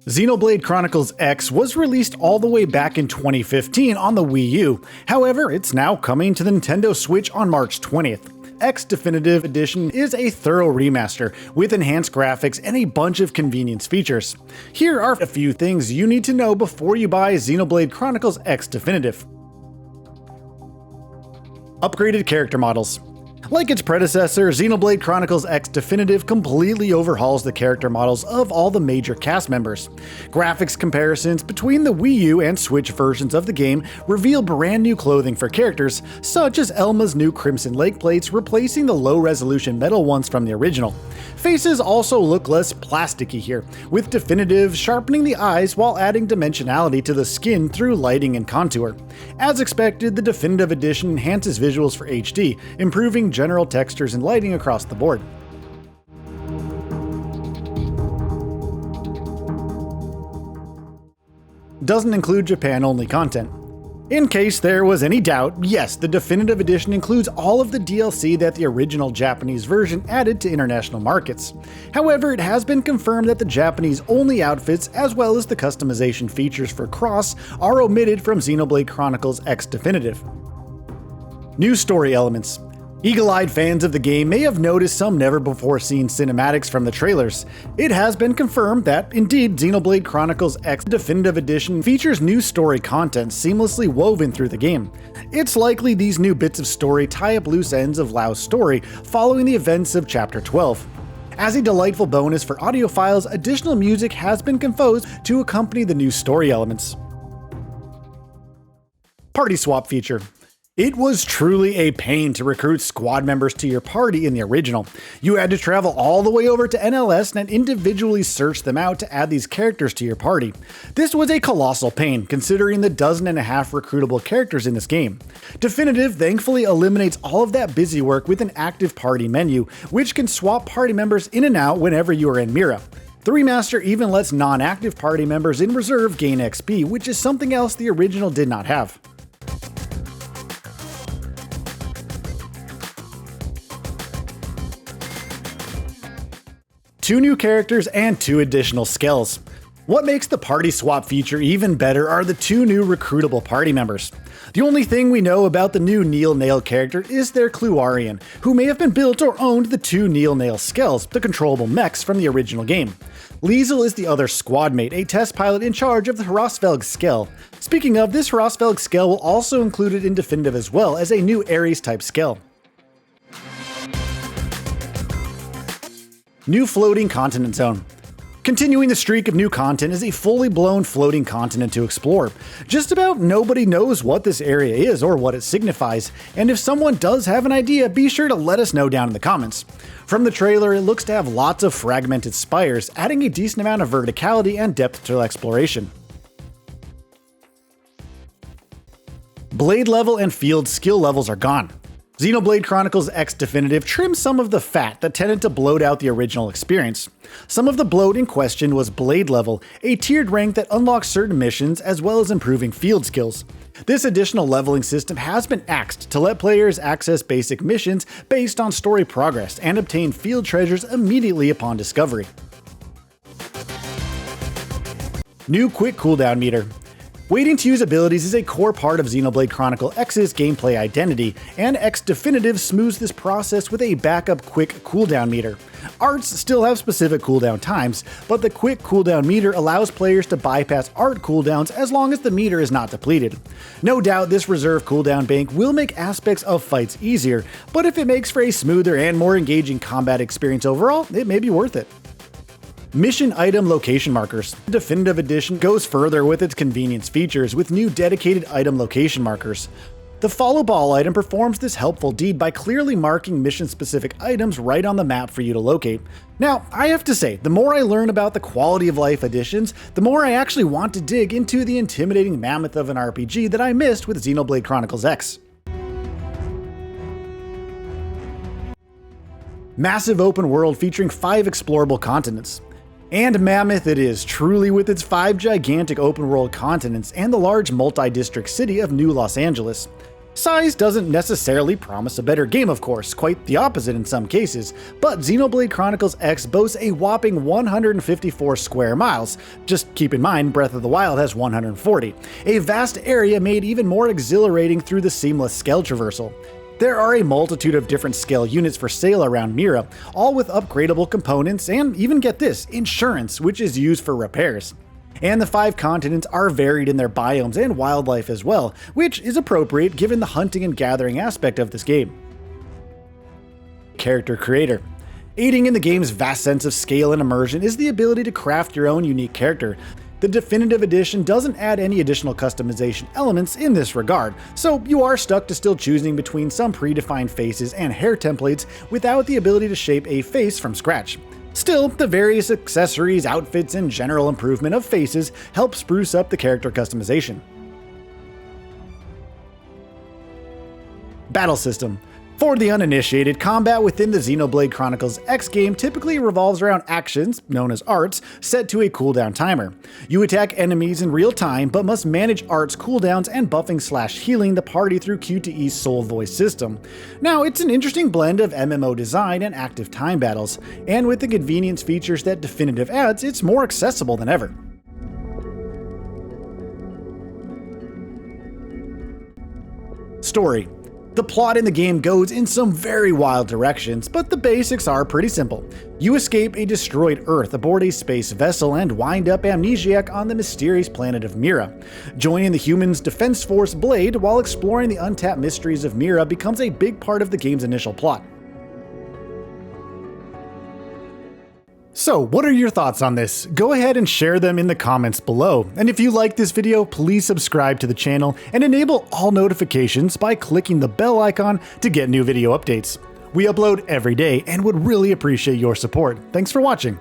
Xenoblade Chronicles X was released all the way back in 2015 on the Wii U, however, it's now coming to the Nintendo Switch on March 20th. X Definitive Edition is a thorough remaster with enhanced graphics and a bunch of convenience features. Here are a few things you need to know before you buy Xenoblade Chronicles X Definitive. Upgraded character models. Like its predecessor, Xenoblade Chronicles X Definitive completely overhauls the character models of all the major cast members. Graphics comparisons between the Wii U and Switch versions of the game reveal brand new clothing for characters, such as Elma's new Crimson Lake plates replacing the low-resolution metal ones from the original. Faces also look less plasticky here, with Definitive sharpening the eyes while adding dimensionality to the skin through lighting and contour. As expected, the Definitive Edition enhances visuals for HD, improving general textures and lighting across the board. Doesn't include Japan-only content. In case there was any doubt, yes, the Definitive Edition includes all of the DLC that the original Japanese version added to international markets. However, it has been confirmed that the Japanese-only outfits, as well as the customization features for Cross, are omitted from Xenoblade Chronicles X Definitive. New story elements. Eagle-eyed fans of the game may have noticed some never-before-seen cinematics from the trailers. It has been confirmed that, indeed, Xenoblade Chronicles X Definitive Edition features new story content seamlessly woven through the game. It's likely these new bits of story tie up loose ends of Lau's story following the events of Chapter 12. As a delightful bonus for audiophiles, additional music has been composed to accompany the new story elements. Party swap feature. It was truly a pain to recruit squad members to your party in the original. You had to travel all the way over to NLS and individually search them out to add these characters to your party. This was a colossal pain, considering the 12 recruitable characters in this game. Definitive thankfully eliminates all of that busy work with an active party menu, which can swap party members in and out whenever you are in Mira. The remaster even lets non-active party members in reserve gain XP, which is something else the original did not have. Two new characters and 2 additional skills. What makes the party swap feature even better are the 2 new recruitable party members. The only thing we know about the new Neil Nail character is their Cluarian, who may have been built or owned the 2 Neil Nail skells, the controllable mechs from the original game. Liesel is the other squad mate, a test pilot in charge of the Hrosvelg skell. Speaking of, this Hrosvelg skell will also include it in Definitive as well as a new Ares type skell. New floating continent zone. Continuing the streak of new content is a fully blown floating continent to explore. Just about nobody knows what this area is or what it signifies, and if someone does have an idea, be sure to let us know down in the comments. From the trailer, it looks to have lots of fragmented spires, adding a decent amount of verticality and depth to exploration. Blade level and field skill levels are gone. Xenoblade Chronicles X Definitive trimmed some of the fat that tended to bloat out the original experience. Some of the bloat in question was Blade level, a tiered rank that unlocks certain missions as well as improving field skills. This additional leveling system has been axed to let players access basic missions based on story progress and obtain field treasures immediately upon discovery. New quick cooldown meter. Waiting to use abilities is a core part of Xenoblade Chronicles X's gameplay identity, and X Definitive smooths this process with a backup quick cooldown meter. Arts still have specific cooldown times, but the quick cooldown meter allows players to bypass art cooldowns as long as the meter is not depleted. No doubt this reserve cooldown bank will make aspects of fights easier, but if it makes for a smoother and more engaging combat experience overall, it may be worth it. Mission item location markers. The Definitive Edition goes further with its convenience features with new dedicated item location markers. The follow ball item performs this helpful deed by clearly marking mission-specific items right on the map for you to locate. Now, I have to say, the more I learn about the quality of life additions, the more I actually want to dig into the intimidating mammoth of an RPG that I missed with Xenoblade Chronicles X. Massive open world featuring 5 explorable continents. And mammoth it is, truly, with its 5 gigantic open-world continents and the large multi-district city of New Los Angeles. Size doesn't necessarily promise a better game, of course, quite the opposite in some cases, but Xenoblade Chronicles X boasts a whopping 154 square miles. Just keep in mind, Breath of the Wild has 140, a vast area made even more exhilarating through the seamless scale traversal. There are a multitude of different scale units for sale around Mira, all with upgradable components and, even get this, insurance, which is used for repairs. And the 5 continents are varied in their biomes and wildlife as well, which is appropriate given the hunting and gathering aspect of this game. Character Creator. Aiding in the game's vast sense of scale and immersion is the ability to craft your own unique character. The Definitive Edition doesn't add any additional customization elements in this regard, so you are stuck to still choosing between some predefined faces and hair templates without the ability to shape a face from scratch. Still, the various accessories, outfits, and general improvement of faces help spruce up the character customization. Battle System. For the uninitiated, combat within the Xenoblade Chronicles X game typically revolves around actions, known as arts, set to a cooldown timer. You attack enemies in real time, but must manage arts cooldowns and buffing/healing the party through QTE's Soul Voice system. Now, it's an interesting blend of MMO design and active time battles, and with the convenience features that Definitive adds, it's more accessible than ever. Story. The plot in the game goes in some very wild directions, but the basics are pretty simple. You escape a destroyed Earth aboard a space vessel and wind up amnesiac on the mysterious planet of Mira. Joining the humans' defense force Blade while exploring the untapped mysteries of Mira becomes a big part of the game's initial plot. So, what are your thoughts on this? Go ahead and share them in the comments below. And if you like this video, please subscribe to the channel and enable all notifications by clicking the bell icon to get new video updates. We upload every day and would really appreciate your support. Thanks for watching.